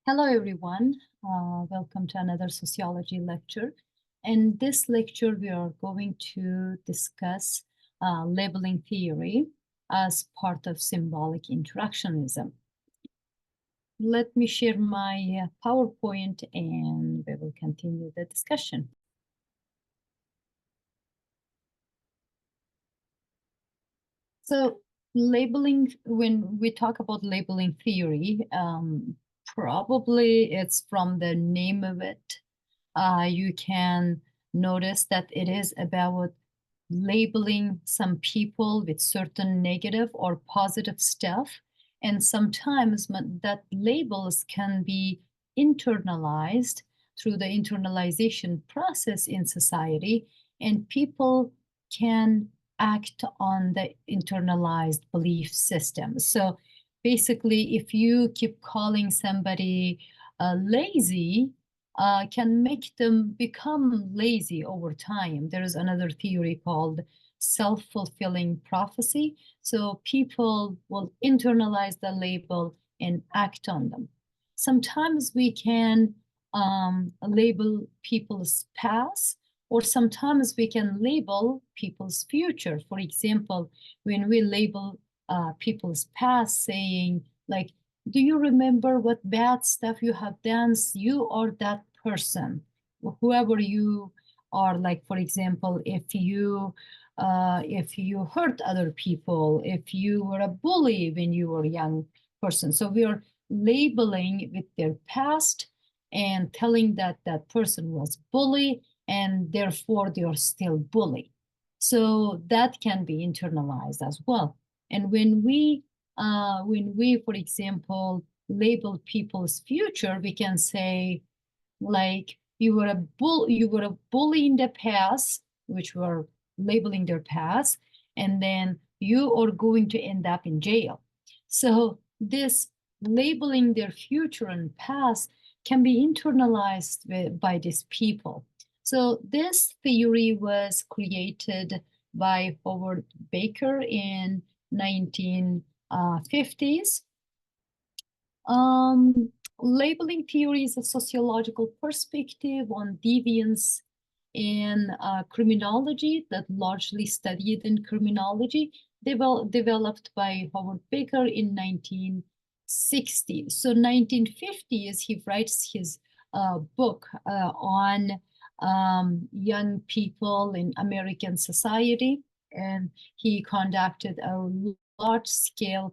Hello, everyone. Welcome to another sociology lecture. In this lecture, we are going to discuss labeling theory as part of symbolic interactionism. Let me share my PowerPoint and we will continue the discussion. So labeling, when we talk about labeling theory, probably it's from the name of it. You can notice that it is about labeling some people with certain negative or positive stuff. And sometimes that labels can be internalized through the internalization process in society, and people can act on the internalized belief system. So basically, if you keep calling somebody lazy, can make them become lazy over time. There is another theory called self-fulfilling prophecy. So people will internalize the label and act on them. Sometimes we can label people's past, or sometimes we can label people's future. For example, when we label people's past, saying like, do you remember what bad stuff you have done? You are that person, whoever you are. Like, for example, if you hurt other people, if you were a bully when you were a young person. So we are labeling with their past and telling that that person was bully and therefore they are still bully. So that can be internalized as well. And when we, for example, label people's future, we can say, like, you were a bully in the past, which were labeling their past, and then you are going to end up in jail. So this labeling their future and past can be internalized by these people. So this theory was created by Howard Baker in 1950s. Labeling theory is a sociological perspective on deviance in criminology that largely studied in criminology, developed by Howard Baker in 1960. So 1950s, he writes his book on young people in American society, and he conducted a large-scale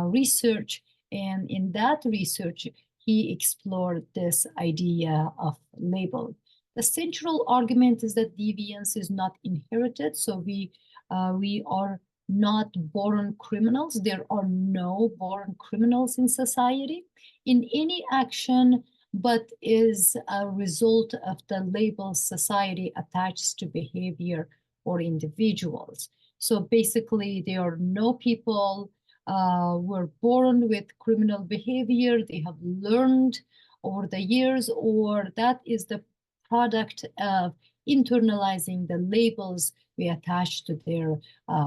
research. And in that research, he explored this idea of label. The central argument is that deviance is not inherited. So we are not born criminals. There are no born criminals in society in any action, but is a result of the labels society attaches to behavior or individuals. So basically, there are no people were born with criminal behavior. They have learned over the years, or that is the product of internalizing the labels we attach to their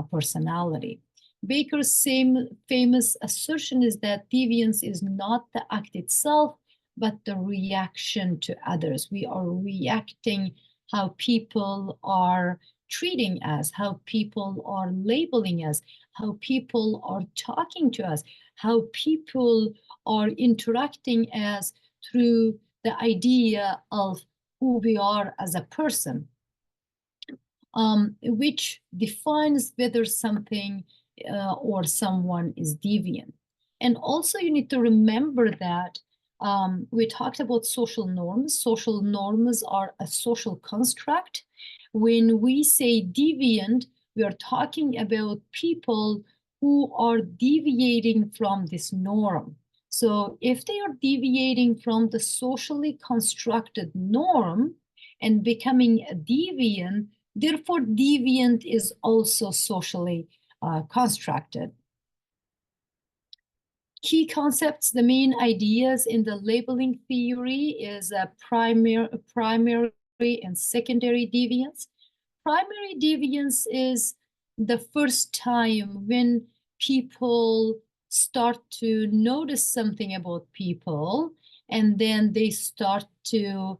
personality. Baker's same famous assertion is that deviance is not the act itself, but the reaction to others. We are reacting how people are treating us, how people are labeling us, how people are talking to us, how people are interacting as through the idea of who we are as a person, which defines whether something or someone is deviant. And also you need to remember that we talked about social norms. Social norms are a social construct. When we say deviant, we are talking about people who are deviating from this norm. So if they are deviating from the socially constructed norm and becoming a deviant, therefore deviant is also socially constructed. Key concepts, the main ideas in the labeling theory is a primary and secondary deviance. Primary deviance is the first time when people start to notice something about people, and then they start to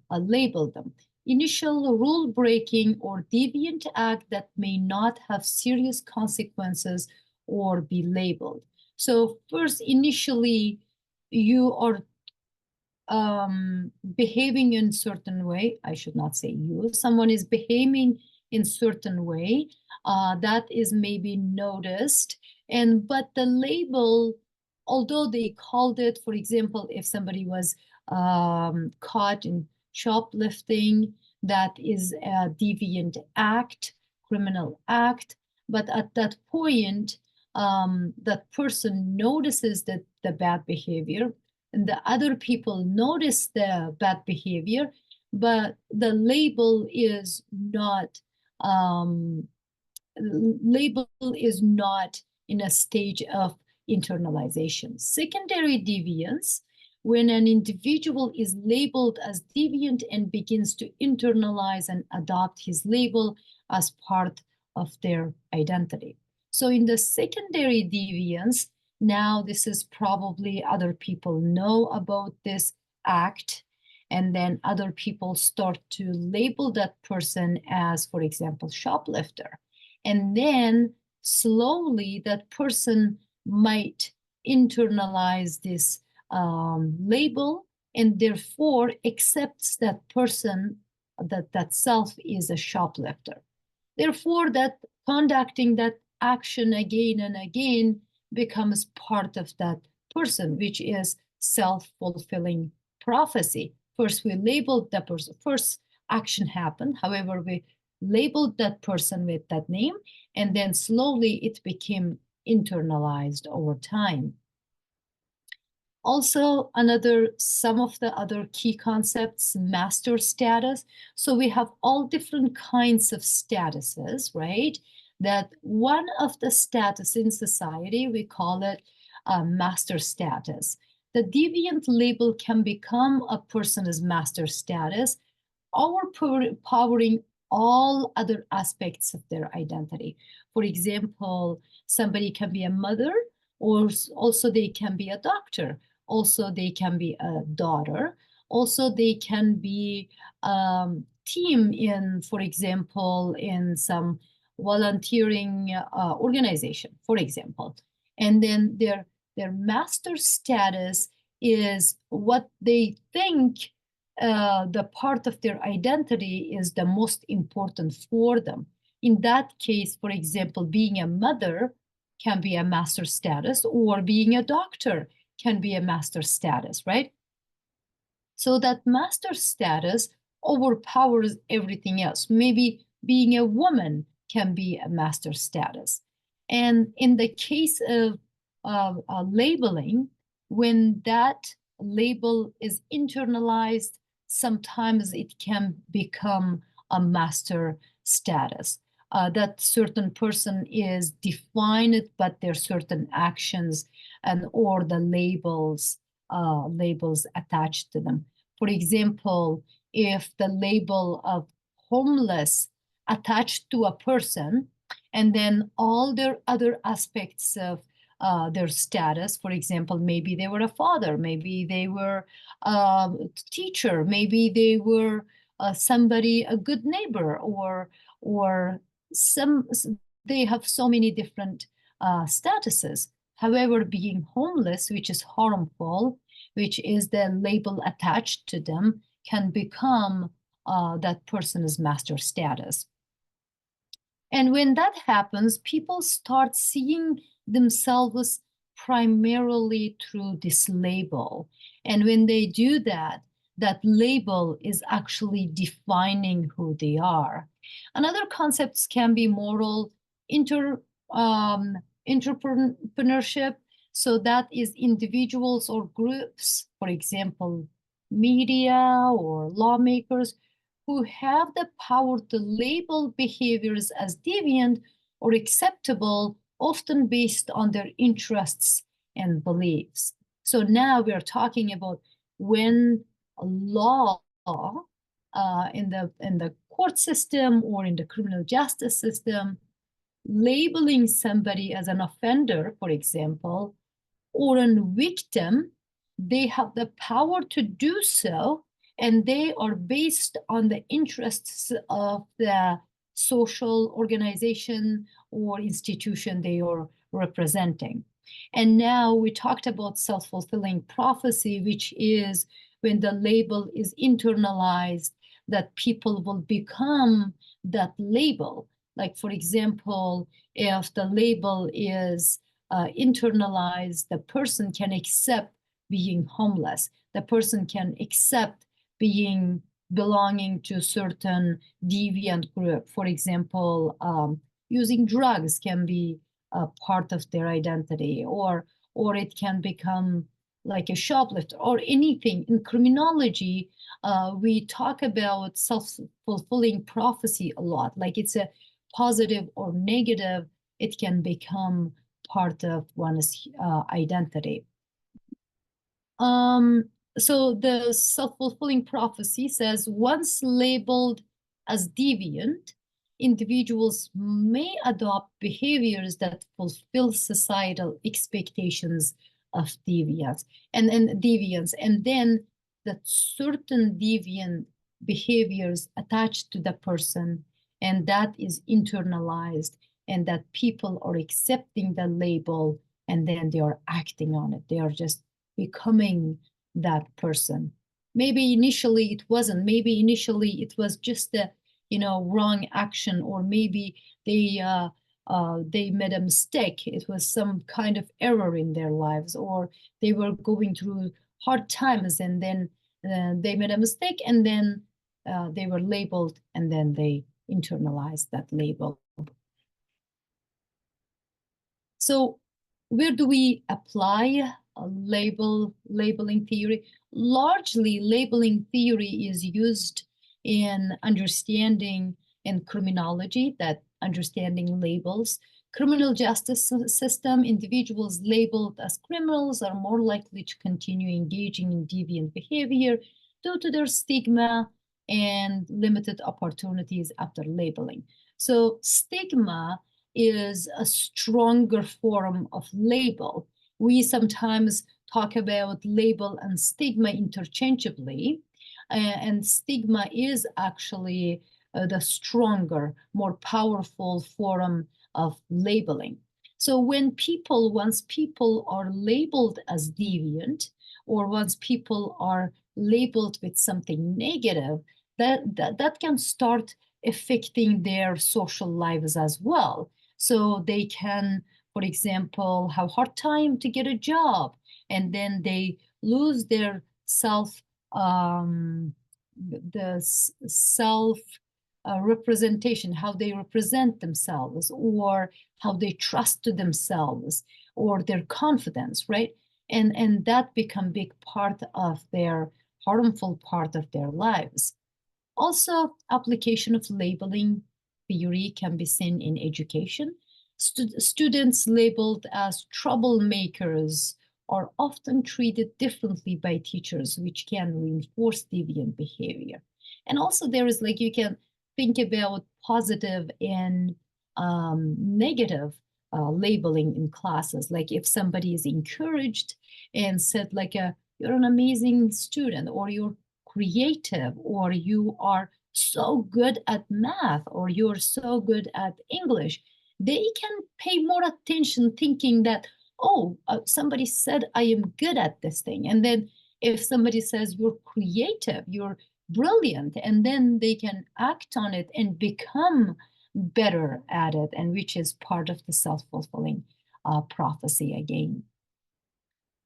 label them. Initial rule breaking or deviant act that may not have serious consequences or be labeled. So first, initially, you are behaving in certain way. I should not say you. Someone is behaving in certain way that is maybe noticed, but the label, although they called it, for example, if somebody was caught in shoplifting, that is a deviant act, criminal act. But at that point, that person notices that the bad behavior, and the other people notice the bad behavior, but the label is not in a stage of internalization. Secondary deviance, when an individual is labeled as deviant and begins to internalize and adopt his label as part of their identity. So in the secondary deviance, now this is probably other people know about this act, and then other people start to label that person as, for example, shoplifter. And then slowly that person might internalize this label, and therefore accepts that person, that self is a shoplifter. Therefore, that conducting that action again and again becomes part of that person, which is self-fulfilling prophecy. First, we labeled that person. First action happened. However, we labeled that person with that name, and then slowly it became internalized over time. Also, some of the other key concepts, master status. So we have all different kinds of statuses, right? That one of the status in society, we call it master status. The deviant label can become a person's master status, overpowering all other aspects of their identity. For example, somebody can be a mother, or also they can be a doctor. Also, they can be a daughter. Also, they can be team in, for example, in some volunteering organization, for example. And then their master status is what they think the part of their identity is the most important for them. In that case, for example, being a mother can be a master status, or being a doctor can be a master status, right? So that master status overpowers everything else. Maybe being a woman can be a master status. And in the case of labeling, when that label is internalized, sometimes it can become a master status. That certain person is defined, but there are certain actions and or the labels attached to them. For example, if the label of homeless attached to a person, and then all their other aspects of their status, for example, maybe they were a father, maybe they were a teacher, maybe they were somebody, a good neighbor, or they have so many different statuses. However, being homeless, which is harmful, which is the label attached to them, can become that person's master status. And when that happens, people start seeing themselves primarily through this label. And when they do that, that label is actually defining who they are. Another concepts can be moral entrepreneurship. So that is individuals or groups, for example, media or lawmakers, who have the power to label behaviors as deviant or acceptable, often based on their interests and beliefs. So now we're talking about when a law in the court system or in the criminal justice system labeling somebody as an offender, for example, or a victim, they have the power to do so, and they are based on the interests of the social organization or institution they are representing. And now we talked about self-fulfilling prophecy, which is when the label is internalized, that people will become that label. Like, for example, if the label is internalized, the person can accept being homeless. The person can accept being belonging to a certain deviant group. For example, using drugs can be a part of their identity, or it can become like a shoplifter or anything. In criminology, we talk about self-fulfilling prophecy a lot. Like, it's a positive or negative, it can become part of one's identity. So the self-fulfilling prophecy says, once labeled as deviant, individuals may adopt behaviors that fulfill societal expectations of deviance, and then that certain deviant behaviors attached to the person, and that is internalized, and that people are accepting the label, and then they are acting on it. They are just becoming that person. Maybe initially it wasn't. Maybe initially it was just a wrong action, or maybe they made a mistake. It was some kind of error in their lives, or they were going through hard times, and then they made a mistake, and then they were labeled, and then they internalized that label. So where do we apply labeling theory? Largely, labeling theory is used in understanding in criminology, that understanding labels. Criminal justice system, individuals labeled as criminals are more likely to continue engaging in deviant behavior due to their stigma and limited opportunities after labeling. So stigma is a stronger form of label. We sometimes talk about label and stigma interchangeably, and stigma is actually the stronger, more powerful form of labeling. So once people are labeled as deviant, or once people are labeled with something negative, that can start affecting their social lives as well. So they can, for example, have a hard time to get a job, and then they lose their self representation, how they represent themselves, or how they trust to themselves, or their confidence, right? And that become big part of their harmful part of their lives. Also, application of labeling theory can be seen in education. Students labeled as troublemakers are often treated differently by teachers, which can reinforce deviant behavior. And also there is, like, you can think about positive and negative labeling in classes. Like, if somebody is encouraged and said, like, you're an amazing student, or you're creative, or you are so good at math, or you're so good at English, they can pay more attention, thinking that, oh, somebody said I am good at this thing. And then if somebody says you're creative, you're brilliant, and then they can act on it and become better at it, and which is part of the self-fulfilling prophecy again.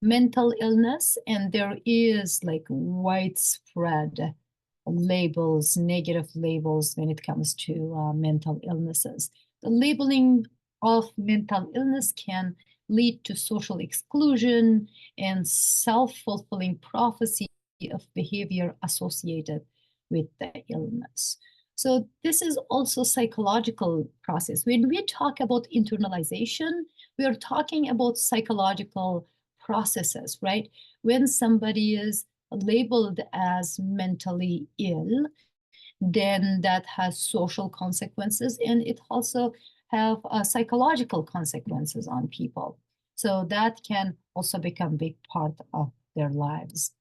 Mental illness, and there is like widespread labels, negative labels when it comes to mental illnesses. The labeling of mental illness can lead to social exclusion and self-fulfilling prophecy of behavior associated with the illness. So this is also psychological process. When we talk about internalization, we are talking about psychological processes, right? When somebody is labeled as mentally ill, then that has social consequences, and it also have psychological consequences on people. So that can also become a big part of their lives.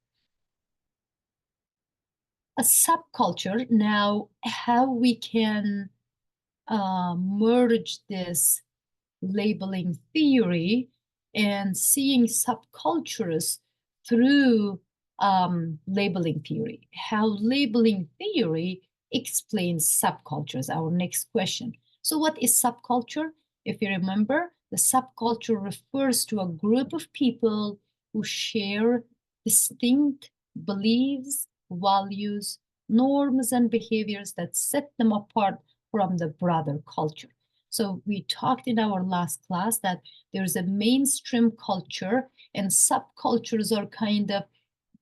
A subculture, now how we can merge this labeling theory and seeing subcultures through labeling theory. How labeling theory explains subcultures, our next question. So what is subculture? If you remember, the subculture refers to a group of people who share distinct beliefs, values, norms, and behaviors that set them apart from the broader culture. So we talked in our last class that there's a mainstream culture and subcultures are kind of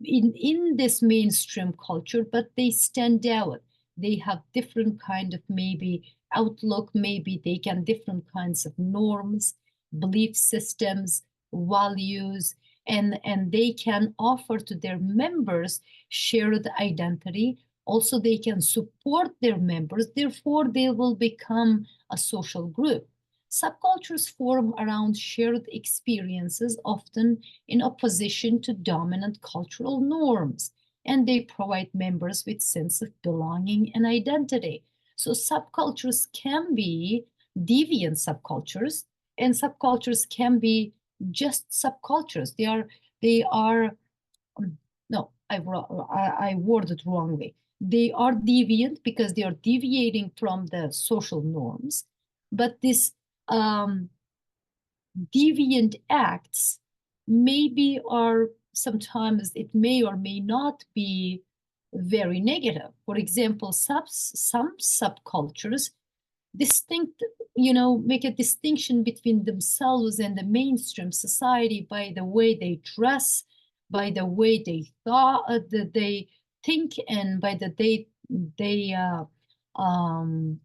in this mainstream culture, but they stand out. They have different kind of maybe outlook, maybe they can different kinds of norms, belief systems, values, and they can offer to their members shared identity. Also, they can support their members, therefore they will become a social group. Subcultures form around shared experiences, often in opposition to dominant cultural norms, and they provide members with sense of belonging and identity. So subcultures can be deviant subcultures, and subcultures can be just subcultures. They are no, I worded wrongly. They are deviant because they are deviating from the social norms, but this deviant acts maybe are sometimes it may or may not be very negative. For example, some subcultures distinct, make a distinction between themselves and the mainstream society by the way they dress, by the way they thought, that they think, and by the they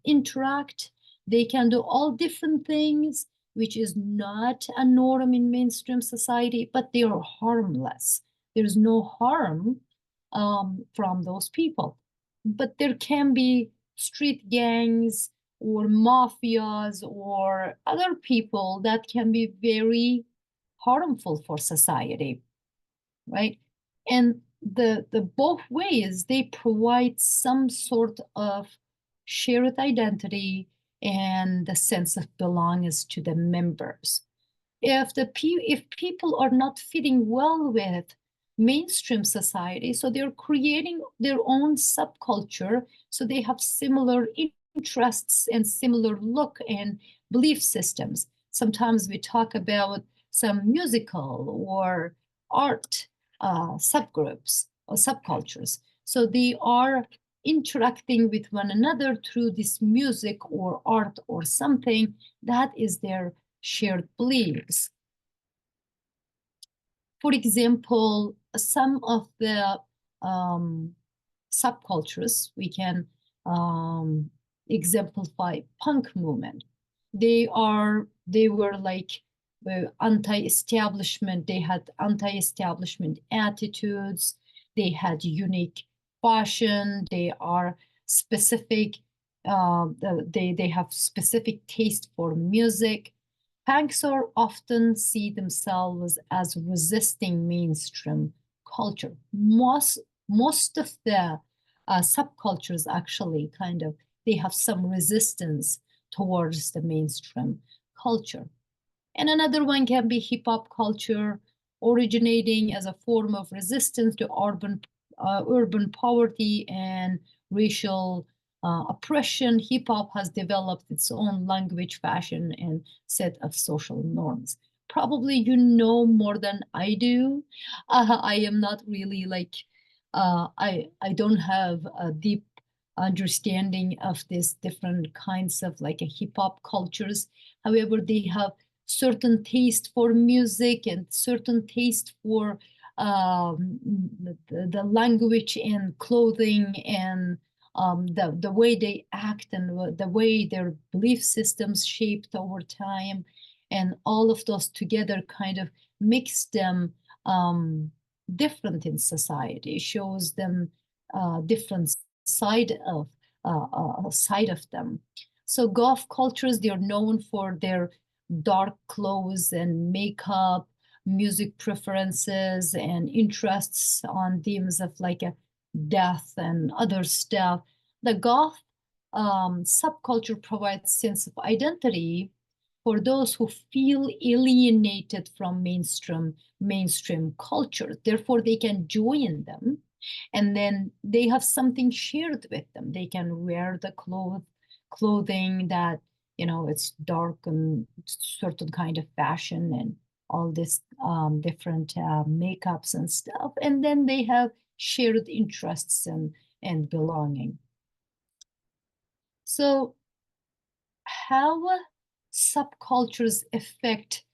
interact. They can do all different things, which is not a norm in mainstream society, but they are harmless. There's no harm from those people. But there can be street gangs or mafias or other people that can be very harmful for society, right? And the both ways, they provide some sort of shared identity and the sense of belongingness to the members. If people are not fitting well with mainstream society, so they're creating their own subculture, so they have similar interests and similar look and belief systems. Sometimes we talk about some musical or art subgroups or subcultures. So they are interacting with one another through this music or art or something that is their shared beliefs. For example, some of the subcultures we can exemplify punk movement. They were like anti-establishment. They had anti-establishment attitudes. They had unique fashion. They are specific. They have specific taste for music. Punks are often see themselves as resisting mainstream culture. Most of the subcultures actually they have some resistance towards the mainstream culture. And another one can be hip hop culture, originating as a form of resistance to urban poverty and racial oppression. Hip hop has developed its own language, fashion, and set of social norms. Probably you know more than I do. I am not really I don't have a deep understanding of these different kinds of a hip hop cultures. However, they have certain taste for music and certain taste for the language and clothing and the way they act and the way their belief systems shaped over time, and all of those together kind of makes them different in society, shows them different side of them. So goth cultures, they're known for their dark clothes and makeup, music preferences, and interests on themes of like a death and other stuff. The goth subculture provides sense of identity for those who feel alienated from mainstream culture. Therefore, they can join them, and then they have something shared with them. They can wear the clothing that, you know, it's dark and certain kind of fashion and all this different makeups and stuff, and then they have shared interests and belonging. So how subcultures affect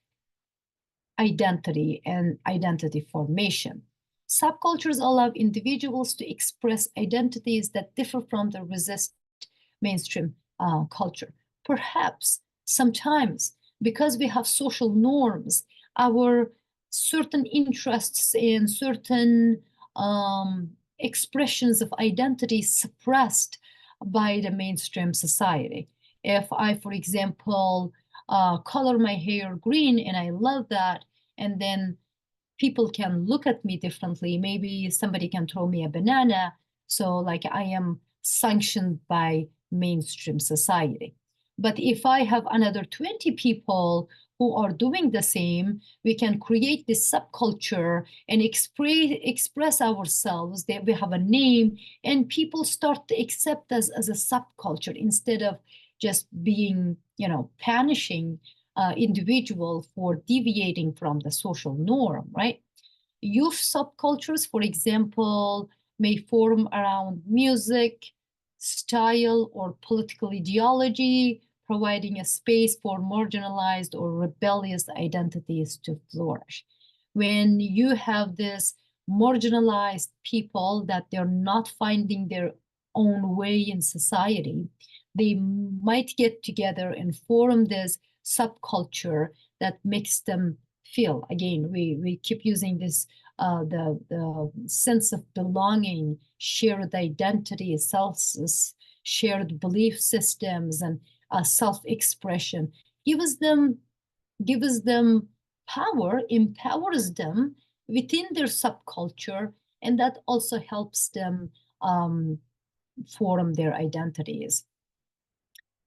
identity and identity formation? Subcultures allow individuals to express identities that differ from the resist mainstream culture. Perhaps sometimes because we have social norms, our certain interests and certain expressions of identity suppressed by the mainstream society. If I, for example, color my hair green and I love that, and then people can look at me differently. Maybe somebody can throw me a banana. So like I am sanctioned by mainstream society. But if I have another 20 people who are doing the same, we can create this subculture and express ourselves, that we have a name, and people start to accept us as a subculture instead of just being, you know, punishing individual for deviating from the social norm, right? Youth subcultures, for example, may form around music, style, or political ideology, providing a space for marginalized or rebellious identities to flourish. When you have this marginalized people that they're not finding their own way in society, they might get together and form this subculture that makes them feel. Again, we keep using this the sense of belonging, shared identity, shared belief systems, and self-expression gives them power, empowers them within their subculture, and that also helps them form their identities.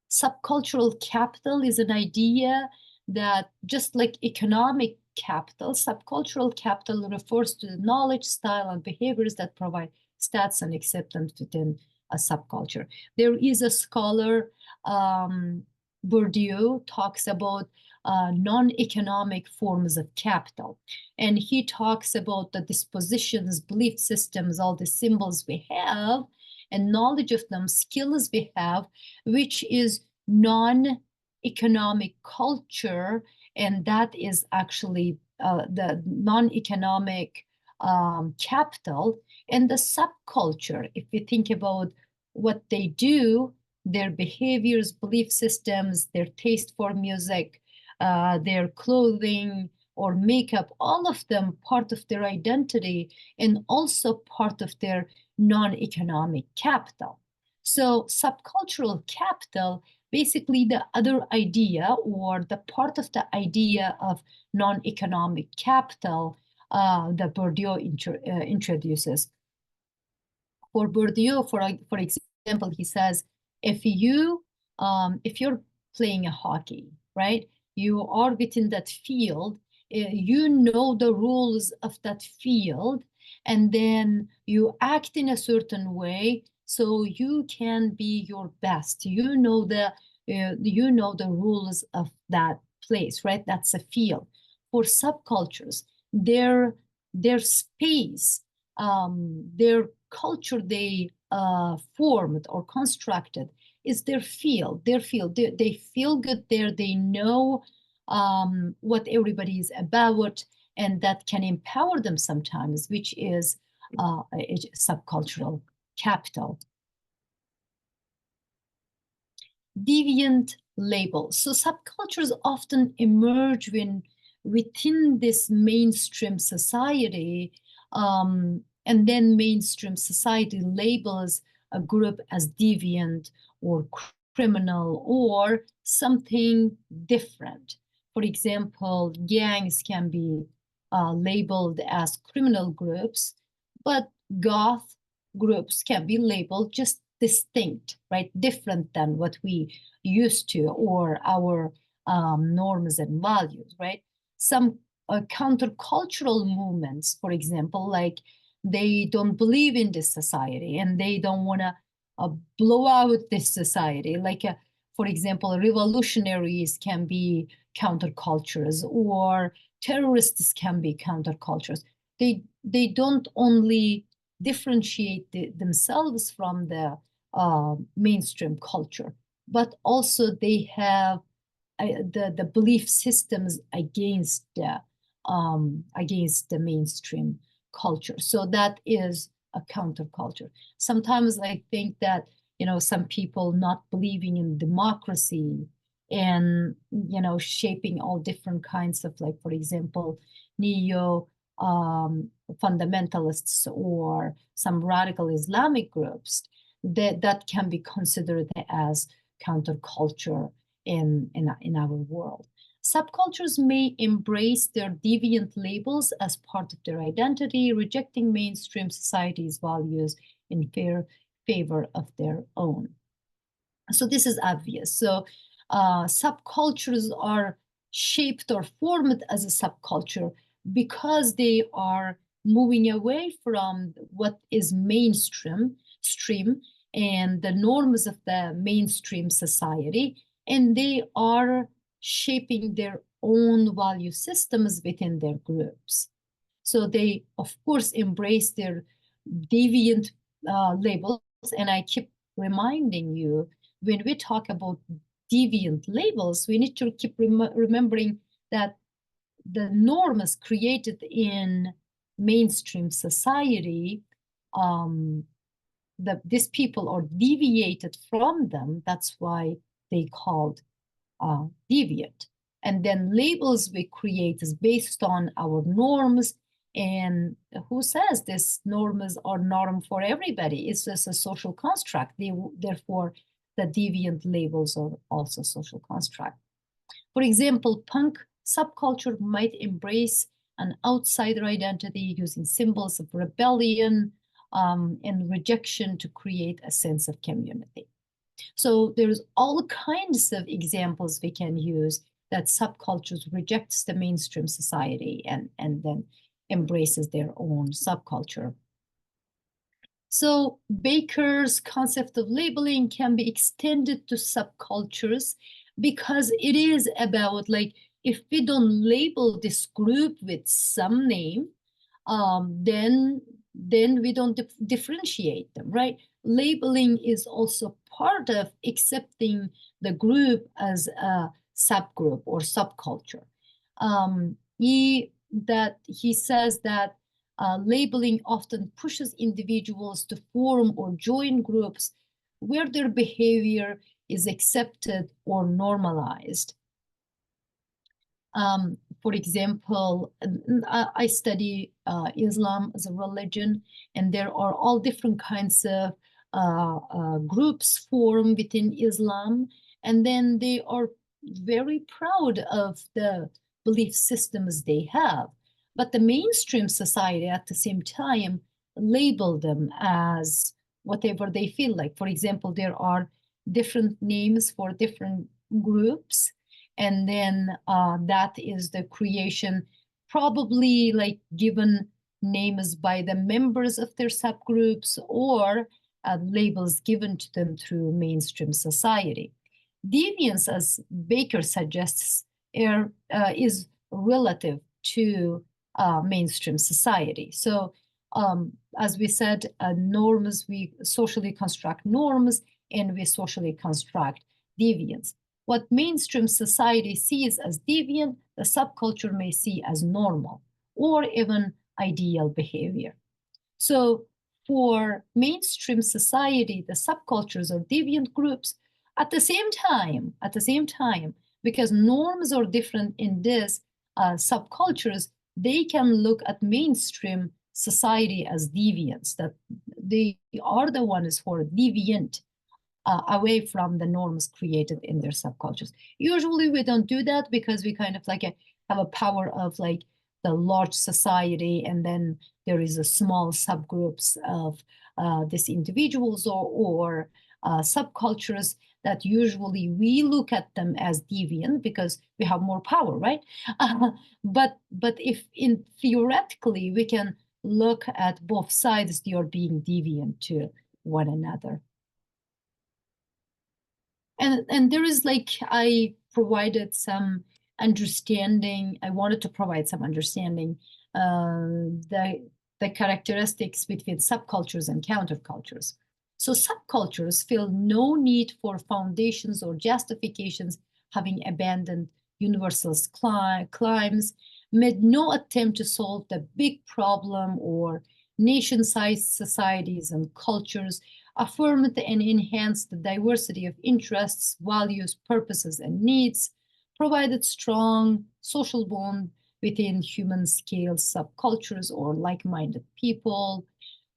Subcultural capital is an idea that, just like economic capital, subcultural capital refers to the knowledge, style, and behaviors that provide status and acceptance within a subculture. There is a scholar, Bourdieu, talks about non-economic forms of capital. And he talks about the dispositions, belief systems, all the symbols we have, and knowledge of them, skills we have, which is non-economic culture, and that is actually the non-economic capital. And the subculture, if we think about what they do, their behaviors, belief systems, their taste for music, their clothing or makeup, all of them part of their identity and also part of their non-economic capital. So subcultural capital, basically the other idea or the part of the idea of non-economic capital that Bourdieu introduces. For Bourdieu, for example, he says, if you're playing a hockey, right? You are within that field, you know the rules of that field, and then you act in a certain way so you can be your best. You know the rules of that place, right? That's a field. For subcultures, their space, their culture they formed or constructed is their field. They feel good there. They know what everybody is about, and that can empower them sometimes, which is a subcultural capital. Deviant labels. So subcultures often emerge within this mainstream society, and then mainstream society labels a group as deviant or criminal or something different. For example, gangs can be labeled as criminal groups, but goth groups can be labeled just distinct, right? Different than what we used to, or our norms and values, right? Some countercultural movements, for example, like they don't believe in this society and they don't want to blow out this society. Like, for example, revolutionaries can be countercultures, or terrorists can be countercultures. They don't only differentiate themselves from the mainstream culture, but also they have the belief systems against the mainstream culture. So that is a counterculture. Sometimes I think that, you know, some people not believing in democracy and, you know, shaping all different kinds of, like, for example, neo fundamentalists or some radical Islamic groups, that can be considered as counterculture in our world. Subcultures may embrace their deviant labels as part of their identity, rejecting mainstream society's values in favor of their own. So this is obvious. So subcultures are shaped or formed as a subculture because they are moving away from what is mainstream and the norms of the mainstream society, and they are shaping their own value systems within their groups. So they, of course, embrace their deviant labels. And I keep reminding you, when we talk about deviant labels, we need to keep remembering that the norms created in mainstream society, these people are deviated from them. That's why they called deviant. And then labels we create is based on our norms. And who says this norms are norm for everybody? It's just a social construct. Therefore, the deviant labels are also social construct. For example, punk subculture might embrace an outsider identity using symbols of rebellion and rejection to create a sense of community. So there's all kinds of examples we can use that subcultures rejects the mainstream society and then embraces their own subculture. So Baker's concept of labeling can be extended to subcultures because it is about, like, if we don't label this group with some name, then we don't differentiate them, right? Labeling is also part of accepting the group as a subgroup or subculture. He says that labeling often pushes individuals to form or join groups where their behavior is accepted or normalized. For example, I study Islam as a religion, and there are all different kinds of groups formed within Islam, and then they are very proud of the belief systems they have. But the mainstream society at the same time label them as whatever they feel like. For example, there are different names for different groups, and then that is the creation, probably like given names by the members of their subgroups, or labels given to them through mainstream society. Deviance, as Baker suggests, is relative to mainstream society. So as we said, norms, we socially construct norms, and we socially construct deviance. What mainstream society sees as deviant, the subculture may see as normal or even ideal behavior. So for mainstream society, the subcultures are deviant groups. At the same time, because norms are different in this subcultures, they can look at mainstream society as deviants, that they are the ones who are deviant away from the norms created in their subcultures. Usually we don't do that because we kind of like have a power of like the large society, and then there is a small subgroups of these individuals or subcultures that usually we look at them as deviant because we have more power, right? But if in theoretically we can look at both sides, they are being deviant to one another. And there is like, I provided some understanding, I wanted to provide some understanding, the characteristics between subcultures and countercultures. So subcultures feel no need for foundations or justifications, having abandoned universal claims, made no attempt to solve the big problem or nation-sized societies and cultures, affirmed and enhanced the diversity of interests, values, purposes, and needs, provided strong social bond within human-scale subcultures or like-minded people,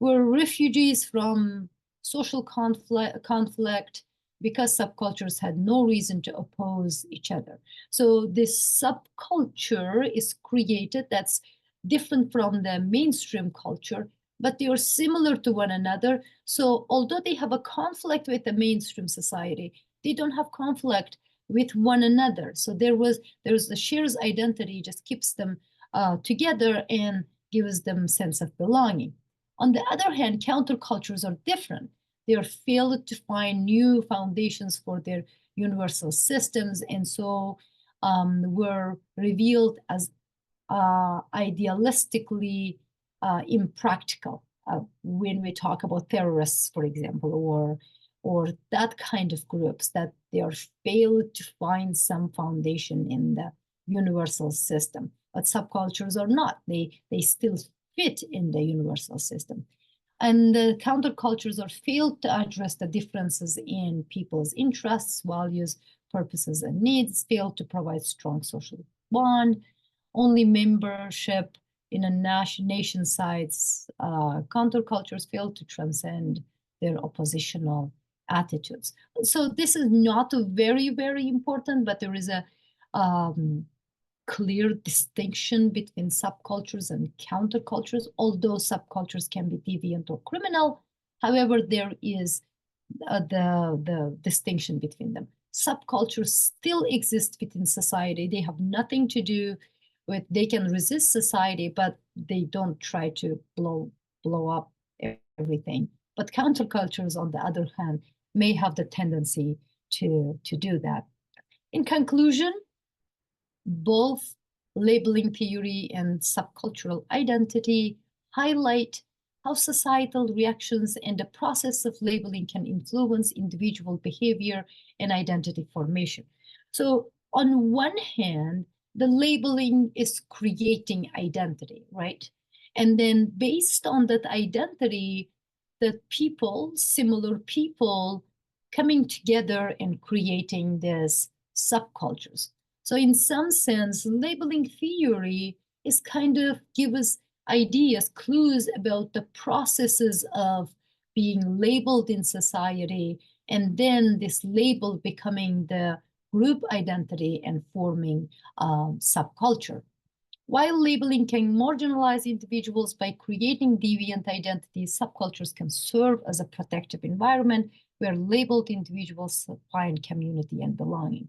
were refugees from social conflict because subcultures had no reason to oppose each other. So this subculture is created that's different from the mainstream culture, but they are similar to one another. So although they have a conflict with the mainstream society, they don't have conflict with one another. So there's the shared identity, just keeps them together and gives them sense of belonging. On the other hand, countercultures are different. They are failed to find new foundations for their universal systems, and so were revealed as idealistically impractical when we talk about terrorists, for example, or that kind of groups that they are failed to find some foundation in the universal system. But subcultures are not. They still fit in the universal system. And the countercultures are failed to address the differences in people's interests, values, purposes, and needs, failed to provide strong social bond. Only membership in a nation sides, countercultures fail to transcend their oppositional attitudes. So this is not very, very important, but there is a clear distinction between subcultures and countercultures, although subcultures can be deviant or criminal. However, there is the distinction between them. Subcultures still exist within society. They have nothing to do with, they can resist society, but they don't try to blow up everything. But countercultures, on the other hand, may have the tendency to do that. In conclusion, both labeling theory and subcultural identity highlight how societal reactions and the process of labeling can influence individual behavior and identity formation. So on one hand, the labeling is creating identity, right? And then based on that identity, the people, similar people, coming together and creating these subcultures. So in some sense, labeling theory is kind of give us ideas, clues about the processes of being labeled in society, and then this label becoming the group identity and forming subculture. While labeling can marginalize individuals by creating deviant identities, subcultures can serve as a protective environment where labeled individuals find community and belonging.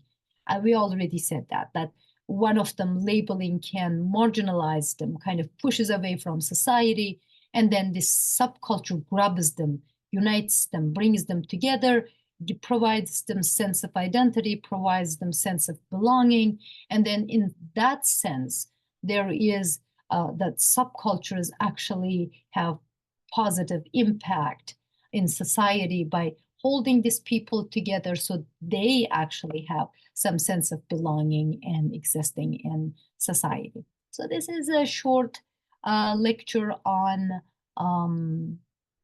We already said that one of them, labeling, can marginalize them, kind of pushes away from society, and then this subculture grabs them, unites them, brings them together, provides them sense of identity, provides them sense of belonging, and then in that sense, there is that subcultures actually have positive impact in society by holding these people together so they actually have some sense of belonging and existing in society. So this is a short lecture on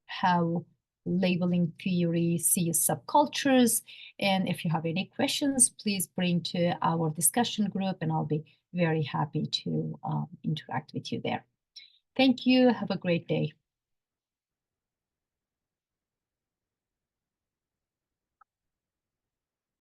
how labeling theory sees subcultures. And if you have any questions, please bring to our discussion group and I'll be very happy to interact with you there. Thank you. Have a great day.